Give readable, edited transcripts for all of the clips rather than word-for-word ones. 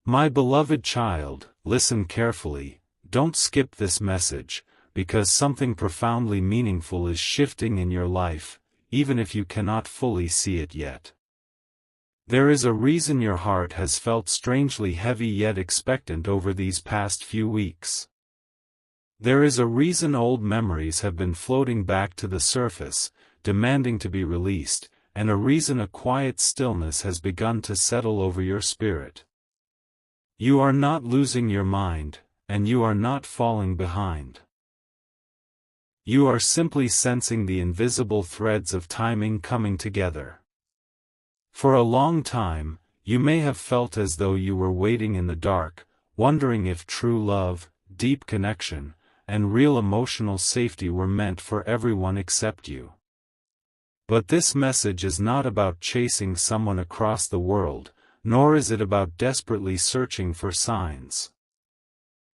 My beloved child, listen carefully, don't skip this message, because something profoundly meaningful is shifting in your life, even if you cannot fully see it yet. There is a reason your heart has felt strangely heavy yet expectant over these past few weeks. There is a reason old memories have been floating back to the surface, demanding to be released, and a reason a quiet stillness has begun to settle over your spirit. You are not losing your mind, and you are not falling behind. You are simply sensing the invisible threads of timing coming together. For a long time, you may have felt as though you were waiting in the dark, wondering if true love, deep connection, and real emotional safety were meant for everyone except you. But this message is not about chasing someone across the world, nor is it about desperately searching for signs.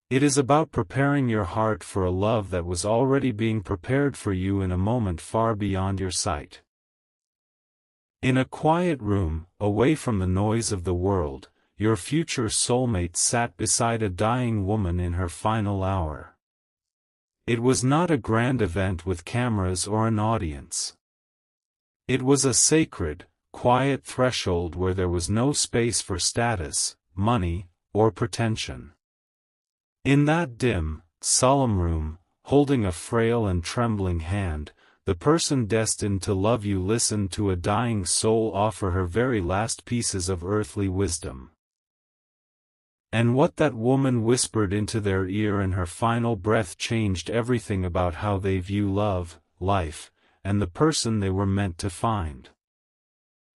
It is about preparing your heart for a love that was already being prepared for you in a moment far beyond your sight. In a quiet room, away from the noise of the world, your future soulmate sat beside a dying woman in her final hour. It was not a grand event with cameras or an audience. It was a sacred, quiet threshold where there was no space for status, money, or pretension. In that dim, solemn room, holding a frail and trembling hand, the person destined to love you listened to a dying soul offer her very last pieces of earthly wisdom. And what that woman whispered into their ear in her final breath changed everything about how they view love, life, and the person they were meant to find.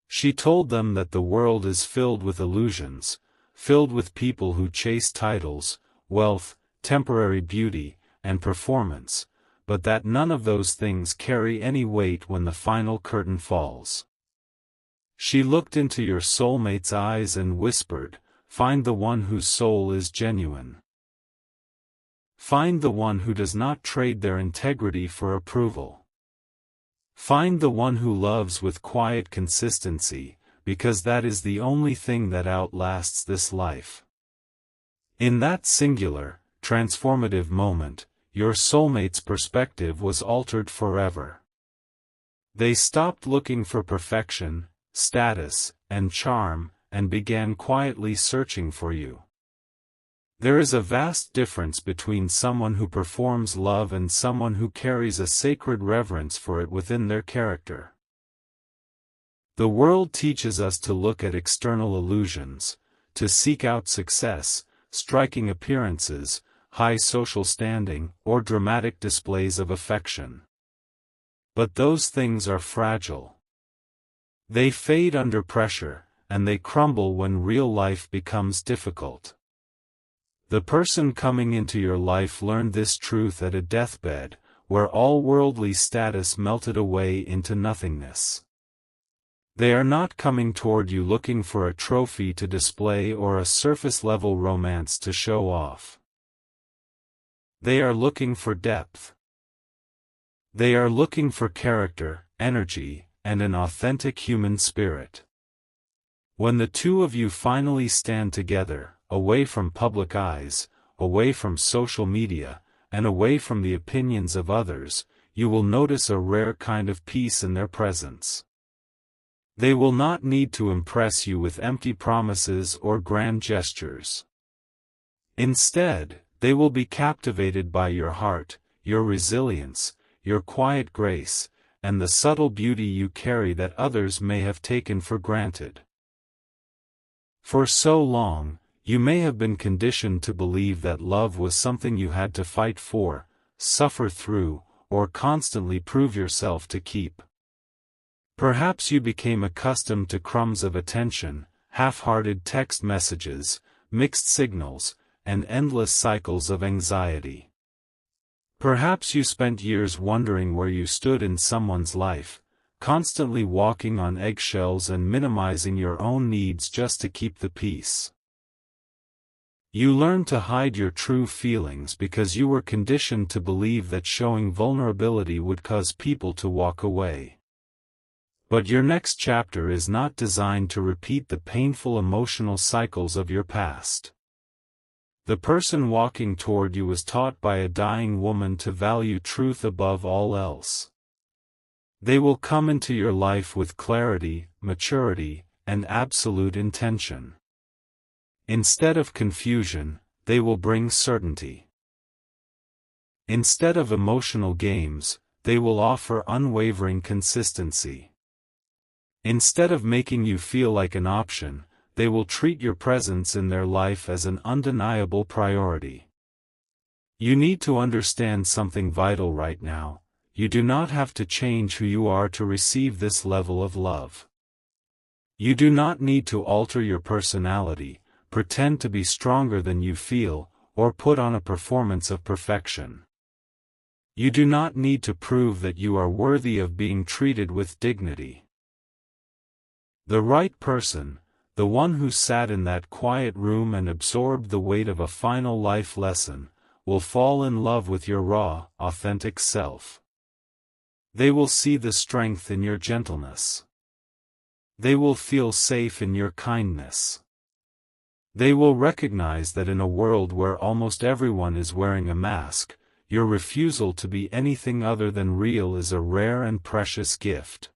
She told them that the world is filled with illusions, filled with people who chase titles, wealth, temporary beauty, and performance, but that none of those things carry any weight when the final curtain falls. She looked into your soulmate's eyes and whispered, "Find the one whose soul is genuine. Find the one who does not trade their integrity for approval. Find the one who loves with quiet consistency, because that is the only thing that outlasts this life." In that singular, transformative moment, your soulmate's perspective was altered forever. They stopped looking for perfection, status, and charm, and began quietly searching for you. There is a vast difference between someone who performs love and someone who carries a sacred reverence for it within their character. The world teaches us to look at external illusions, to seek out success, striking appearances, high social standing, or dramatic displays of affection. But those things are fragile. They fade under pressure, and they crumble when real life becomes difficult. The person coming into your life learned this truth at a deathbed, where all worldly status melted away into nothingness. They are not coming toward you looking for a trophy to display or a surface-level romance to show off. They are looking for depth. They are looking for character, energy, and an authentic human spirit. When the two of you finally stand together, away from public eyes, away from social media, and away from the opinions of others, you will notice a rare kind of peace in their presence. They will not need to impress you with empty promises or grand gestures. Instead, they will be captivated by your heart, your resilience, your quiet grace, and the subtle beauty you carry that others may have taken for granted. For so long, you may have been conditioned to believe that love was something you had to fight for, suffer through, or constantly prove yourself to keep. Perhaps you became accustomed to crumbs of attention, half-hearted text messages, mixed signals, and endless cycles of anxiety. Perhaps you spent years wondering where you stood in someone's life, constantly walking on eggshells and minimizing your own needs just to keep the peace. You learned to hide your true feelings because you were conditioned to believe that showing vulnerability would cause people to walk away. But your next chapter is not designed to repeat the painful emotional cycles of your past. The person walking toward you was taught by a dying woman to value truth above all else. They will come into your life with clarity, maturity, and absolute intention. Instead of confusion, they will bring certainty. Instead of emotional games, they will offer unwavering consistency. Instead of making you feel like an option, they will treat your presence in their life as an undeniable priority. You need to understand something vital right now. You do not have to change who you are to receive this level of love. You do not need to alter your personality, pretend to be stronger than you feel, or put on a performance of perfection. You do not need to prove that you are worthy of being treated with dignity. The right person, the one who sat in that quiet room and absorbed the weight of a final life lesson, will fall in love with your raw, authentic self. They will see the strength in your gentleness. They will feel safe in your kindness. They will recognize that in a world where almost everyone is wearing a mask, your refusal to be anything other than real is a rare and precious gift.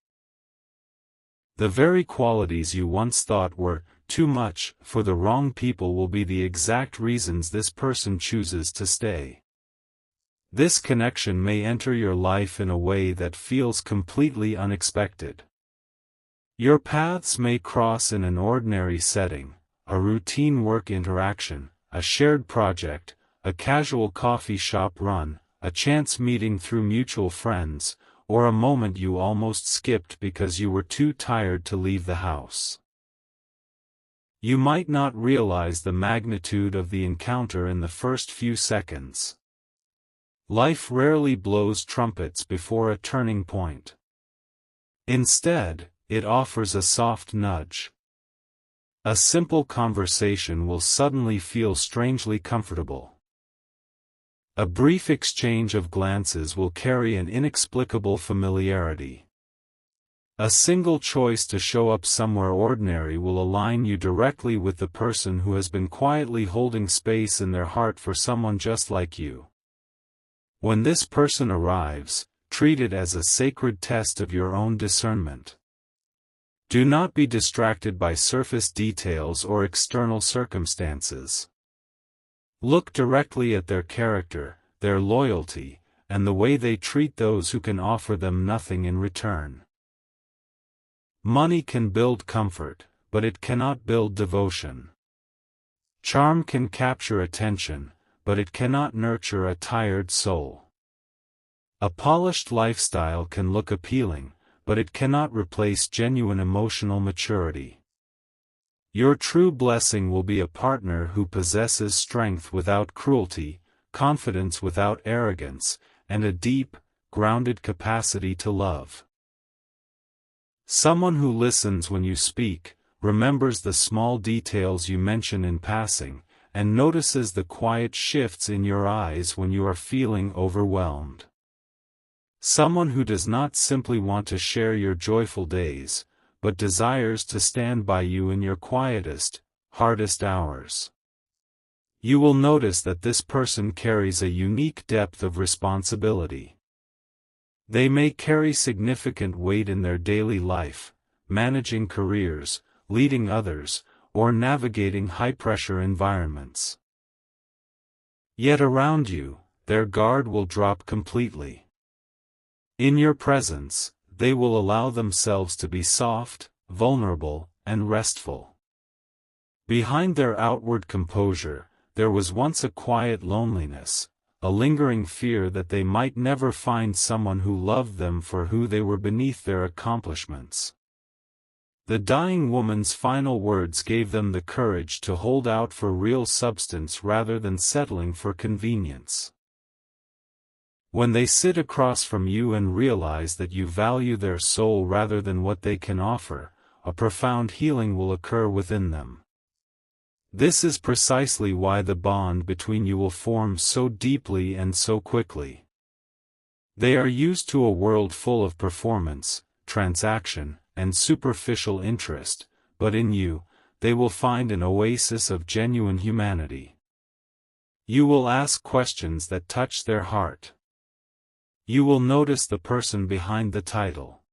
The very qualities you once thought were too much for the wrong people will be the exact reasons this person chooses to stay. This connection may enter your life in a way that feels completely unexpected. Your paths may cross in an ordinary setting, a routine work interaction, a shared project, a casual coffee shop run, a chance meeting through mutual friends, or a moment you almost skipped because you were too tired to leave the house. You might not realize the magnitude of the encounter in the first few seconds. Life rarely blows trumpets before a turning point. Instead, it offers a soft nudge. A simple conversation will suddenly feel strangely comfortable. A brief exchange of glances will carry an inexplicable familiarity. A single choice to show up somewhere ordinary will align you directly with the person who has been quietly holding space in their heart for someone just like you. When this person arrives, treat it as a sacred test of your own discernment. Do not be distracted by surface details or external circumstances. Look directly at their character, their loyalty, and the way they treat those who can offer them nothing in return. Money can build comfort, but it cannot build devotion. Charm can capture attention, but it cannot nurture a tired soul. A polished lifestyle can look appealing, but it cannot replace genuine emotional maturity. Your true blessing will be a partner who possesses strength without cruelty, confidence without arrogance, and a deep, grounded capacity to love. Someone who listens when you speak, remembers the small details you mention in passing, and notices the quiet shifts in your eyes when you are feeling overwhelmed. Someone who does not simply want to share your joyful days, but desires to stand by you in your quietest, hardest hours. You will notice that this person carries a unique depth of responsibility. They may carry significant weight in their daily life, managing careers, leading others, or navigating high-pressure environments. Yet around you, their guard will drop completely. In your presence, they will allow themselves to be soft, vulnerable, and restful. Behind their outward composure, there was once a quiet loneliness, a lingering fear that they might never find someone who loved them for who they were beneath their accomplishments. The dying woman's final words gave them the courage to hold out for real substance rather than settling for convenience. When they sit across from you and realize that you value their soul rather than what they can offer, a profound healing will occur within them. This is precisely why the bond between you will form so deeply and so quickly. They are used to a world full of performance, transaction, and superficial interest, but in you, they will find an oasis of genuine humanity. You will ask questions that touch their heart. You will notice the person behind the title.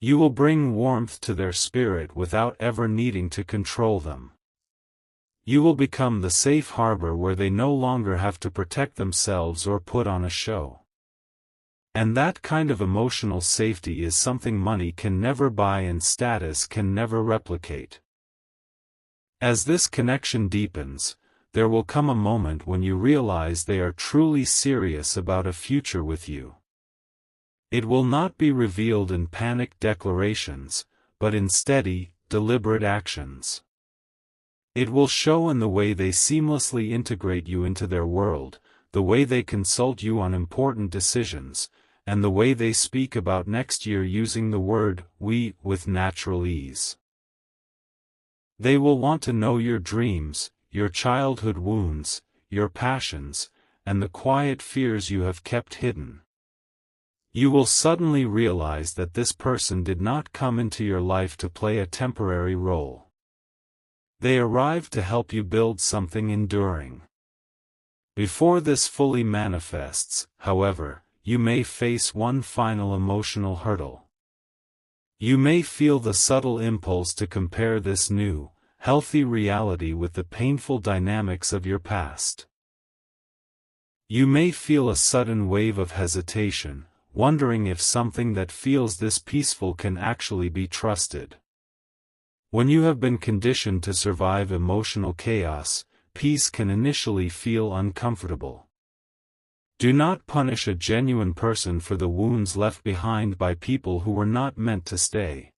You will bring warmth to their spirit without ever needing to control them. You will become the safe harbor where they no longer have to protect themselves or put on a show. And that kind of emotional safety is something money can never buy and status can never replicate. As this connection deepens, there will come a moment when you realize they are truly serious about a future with you. It will not be revealed in panicked declarations, but in steady, deliberate actions. It will show in the way they seamlessly integrate you into their world, the way they consult you on important decisions, and the way they speak about next year using the word "we" with natural ease. They will want to know your dreams, your childhood wounds, your passions, and the quiet fears you have kept hidden. You will suddenly realize that this person did not come into your life to play a temporary role. They arrived to help you build something enduring. Before this fully manifests, however, you may face one final emotional hurdle. You may feel the subtle impulse to compare this new, healthy reality with the painful dynamics of your past. You may feel a sudden wave of hesitation, wondering if something that feels this peaceful can actually be trusted. When you have been conditioned to survive emotional chaos, peace can initially feel uncomfortable. Do not punish a genuine person for the wounds left behind by people who were not meant to stay.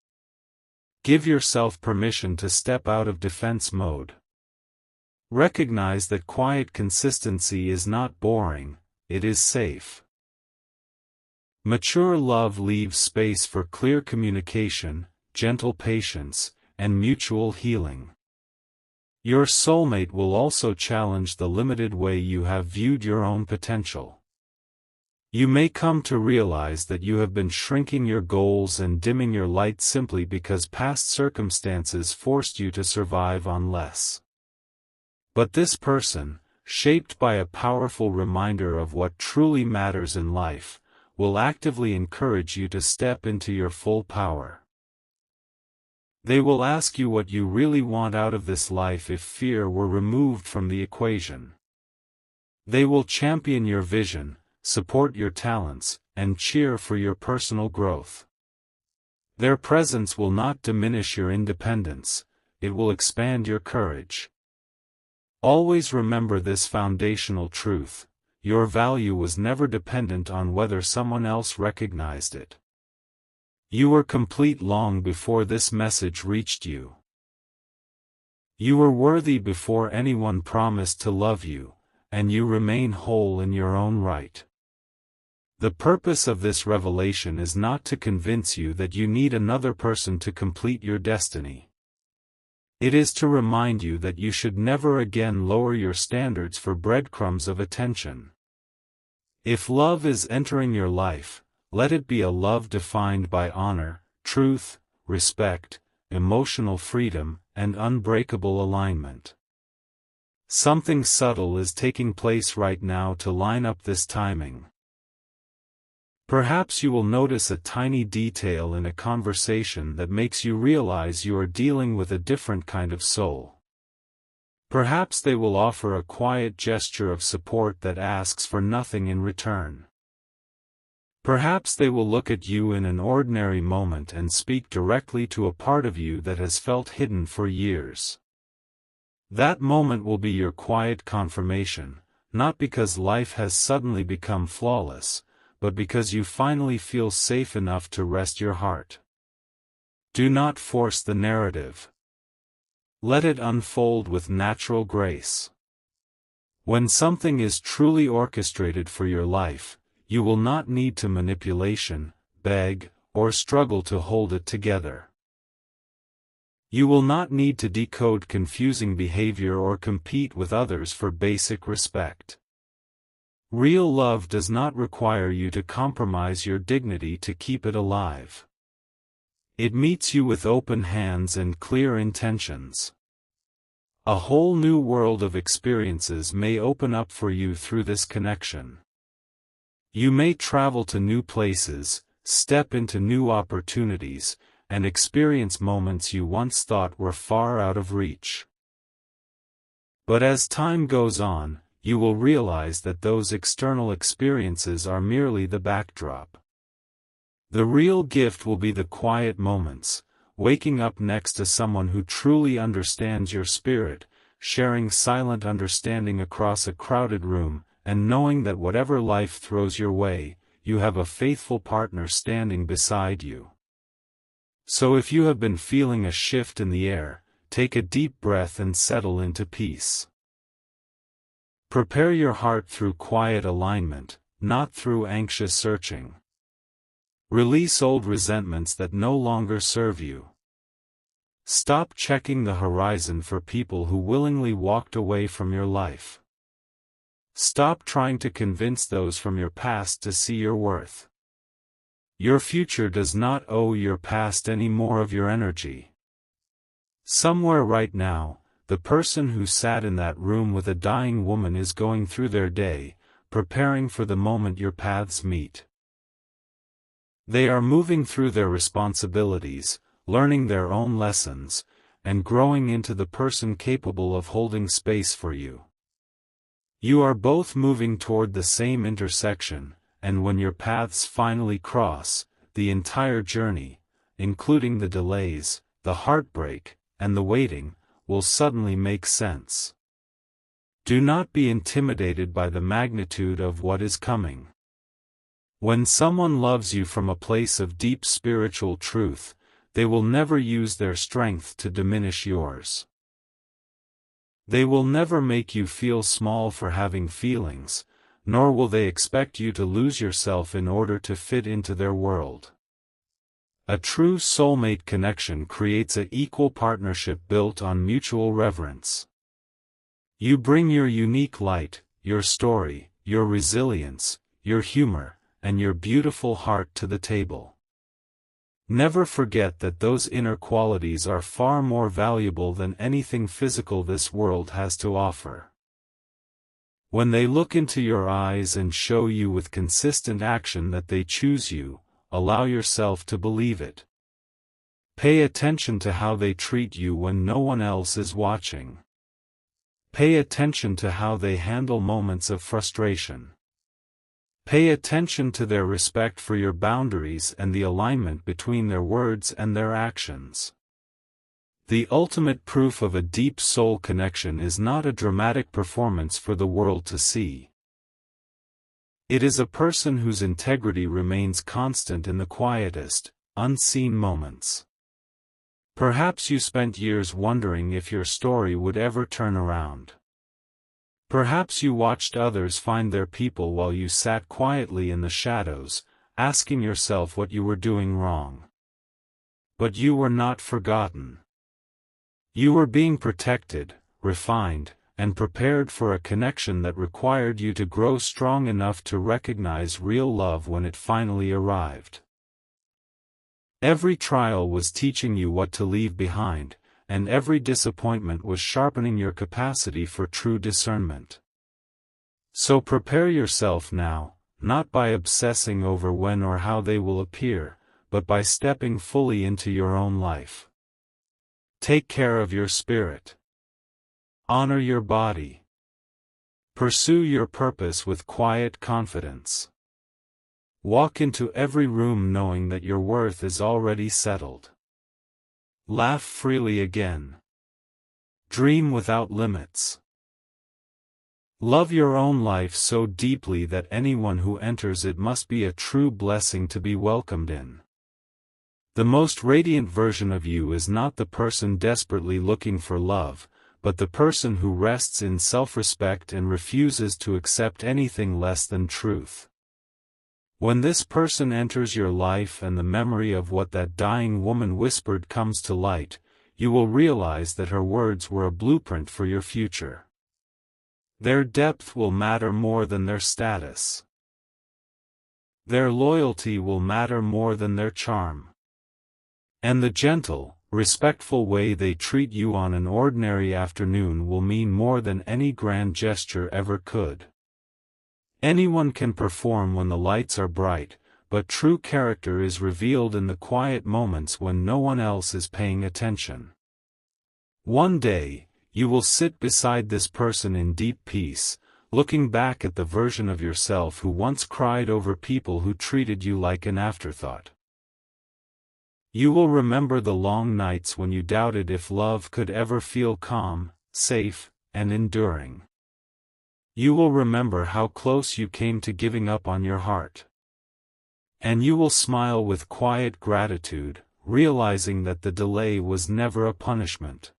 Give yourself permission to step out of defense mode. Recognize that quiet consistency is not boring, it is safe. Mature love leaves space for clear communication, gentle patience, and mutual healing. Your soulmate will also challenge the limited way you have viewed your own potential. You may come to realize that you have been shrinking your goals and dimming your light simply because past circumstances forced you to survive on less. But this person, shaped by a powerful reminder of what truly matters in life, will actively encourage you to step into your full power. They will ask you what you really want out of this life if fear were removed from the equation. They will champion your vision, support your talents, and cheer for your personal growth. Their presence will not diminish your independence, it will expand your courage. Always remember this foundational truth: your value was never dependent on whether someone else recognized it. You were complete long before this message reached you. You were worthy before anyone promised to love you, and you remain whole in your own right. The purpose of this revelation is not to convince you that you need another person to complete your destiny. It is to remind you that you should never again lower your standards for breadcrumbs of attention. If love is entering your life, let it be a love defined by honor, truth, respect, emotional freedom, and unbreakable alignment. Something subtle is taking place right now to line up this timing. Perhaps you will notice a tiny detail in a conversation that makes you realize you are dealing with a different kind of soul. Perhaps they will offer a quiet gesture of support that asks for nothing in return. Perhaps they will look at you in an ordinary moment and speak directly to a part of you that has felt hidden for years. That moment will be your quiet confirmation, not because life has suddenly become flawless, but because you finally feel safe enough to rest your heart. Do not force the narrative. Let it unfold with natural grace. When something is truly orchestrated for your life, you will not need to manipulation, beg, or struggle to hold it together. You will not need to decode confusing behavior or compete with others for basic respect. Real love does not require you to compromise your dignity to keep it alive. It meets you with open hands and clear intentions. A whole new world of experiences may open up for you through this connection. You may travel to new places, step into new opportunities, and experience moments you once thought were far out of reach. But as time goes on, you will realize that those external experiences are merely the backdrop. The real gift will be the quiet moments, waking up next to someone who truly understands your spirit, sharing silent understanding across a crowded room, and knowing that whatever life throws your way, you have a faithful partner standing beside you. So if you have been feeling a shift in the air, take a deep breath and settle into peace. Prepare your heart through quiet alignment, not through anxious searching. Release old resentments that no longer serve you. Stop checking the horizon for people who willingly walked away from your life. Stop trying to convince those from your past to see your worth. Your future does not owe your past any more of your energy. Somewhere right now, the person who sat in that room with a dying woman is going through their day, preparing for the moment your paths meet. They are moving through their responsibilities, learning their own lessons, and growing into the person capable of holding space for you. You are both moving toward the same intersection, and when your paths finally cross, the entire journey, including the delays, the heartbreak, and the waiting, will suddenly make sense. Do not be intimidated by the magnitude of what is coming. When someone loves you from a place of deep spiritual truth, they will never use their strength to diminish yours. They will never make you feel small for having feelings, nor will they expect you to lose yourself in order to fit into their world. A true soulmate connection creates an equal partnership built on mutual reverence. You bring your unique light, your story, your resilience, your humor, and your beautiful heart to the table. Never forget that those inner qualities are far more valuable than anything physical this world has to offer. When they look into your eyes and show you with consistent action that they choose you, allow yourself to believe it. Pay attention to how they treat you when no one else is watching. Pay attention to how they handle moments of frustration. Pay attention to their respect for your boundaries and the alignment between their words and their actions. The ultimate proof of a deep soul connection is not a dramatic performance for the world to see. It is a person whose integrity remains constant in the quietest, unseen moments. Perhaps you spent years wondering if your story would ever turn around. Perhaps you watched others find their people while you sat quietly in the shadows, asking yourself what you were doing wrong. But you were not forgotten. You were being protected, refined, and prepared for a connection that required you to grow strong enough to recognize real love when it finally arrived. Every trial was teaching you what to leave behind, and every disappointment was sharpening your capacity for true discernment. So prepare yourself now, not by obsessing over when or how they will appear, but by stepping fully into your own life. Take care of your spirit. Honor your body. Pursue your purpose with quiet confidence. Walk into every room knowing that your worth is already settled. Laugh freely again. Dream without limits. Love your own life so deeply that anyone who enters it must be a true blessing to be welcomed in. The most radiant version of you is not the person desperately looking for love, but the person who rests in self-respect and refuses to accept anything less than truth. When this person enters your life and the memory of what that dying woman whispered comes to light, you will realize that her words were a blueprint for your future. Their depth will matter more than their status. Their loyalty will matter more than their charm. And the gentle, respectful way they treat you on an ordinary afternoon will mean more than any grand gesture ever could. Anyone can perform when the lights are bright, but true character is revealed in the quiet moments when no one else is paying attention. One day, you will sit beside this person in deep peace, looking back at the version of yourself who once cried over people who treated you like an afterthought. You will remember the long nights when you doubted if love could ever feel calm, safe, and enduring. You will remember how close you came to giving up on your heart. And you will smile with quiet gratitude, realizing that the delay was never a punishment.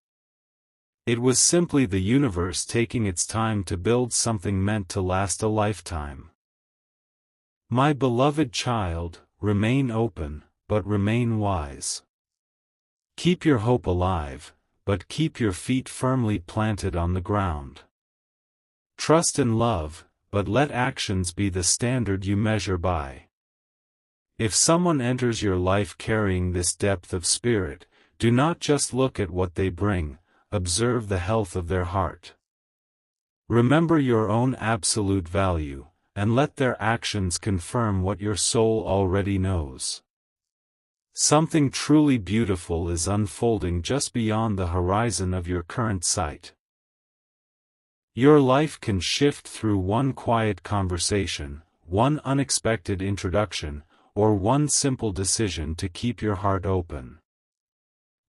It was simply the universe taking its time to build something meant to last a lifetime. My beloved child, remain open, but remain wise. Keep your hope alive, but keep your feet firmly planted on the ground. Trust and love, but let actions be the standard you measure by. If someone enters your life carrying this depth of spirit, do not just look at what they bring, observe the health of their heart. Remember your own absolute value, and let their actions confirm what your soul already knows. Something truly beautiful is unfolding just beyond the horizon of your current sight. Your life can shift through one quiet conversation, one unexpected introduction, or one simple decision to keep your heart open.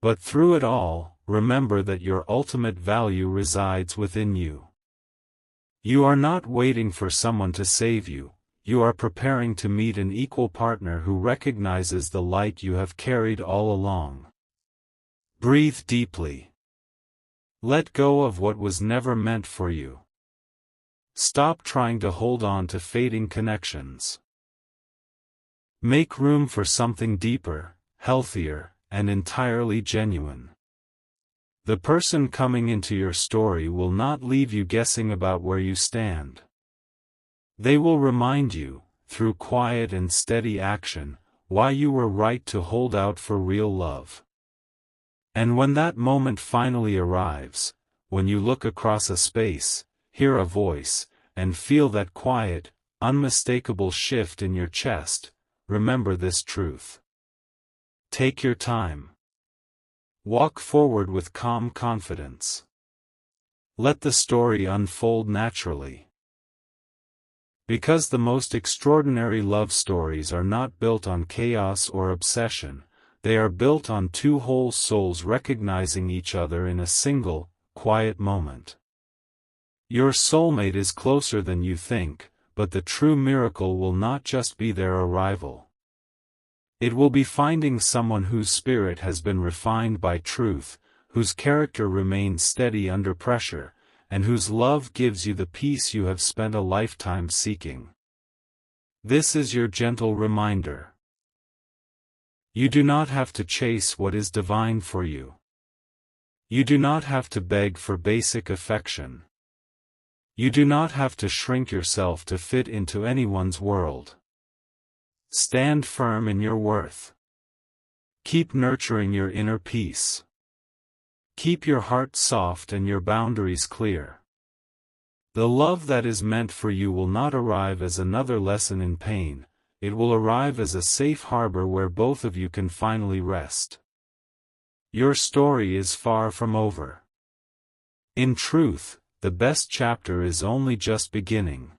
But through it all, remember that your ultimate value resides within you. You are not waiting for someone to save you, you are preparing to meet an equal partner who recognizes the light you have carried all along. Breathe deeply. Let go of what was never meant for you. Stop trying to hold on to fading connections. Make room for something deeper, healthier, and entirely genuine. The person coming into your story will not leave you guessing about where you stand. They will remind you, through quiet and steady action, why you were right to hold out for real love. And when that moment finally arrives, when you look across a space, hear a voice, and feel that quiet, unmistakable shift in your chest, remember this truth. Take your time. Walk forward with calm confidence. Let the story unfold naturally. Because the most extraordinary love stories are not built on chaos or obsession, they are built on two whole souls recognizing each other in a single, quiet moment. Your soulmate is closer than you think, but the true miracle will not just be their arrival. It will be finding someone whose spirit has been refined by truth, whose character remains steady under pressure, and whose love gives you the peace you have spent a lifetime seeking. This is your gentle reminder. You do not have to chase what is divine for you. You do not have to beg for basic affection. You do not have to shrink yourself to fit into anyone's world. Stand firm in your worth. Keep nurturing your inner peace. Keep your heart soft and your boundaries clear. The love that is meant for you will not arrive as another lesson in pain, it will arrive as a safe harbor where both of you can finally rest. Your story is far from over. In truth, the best chapter is only just beginning.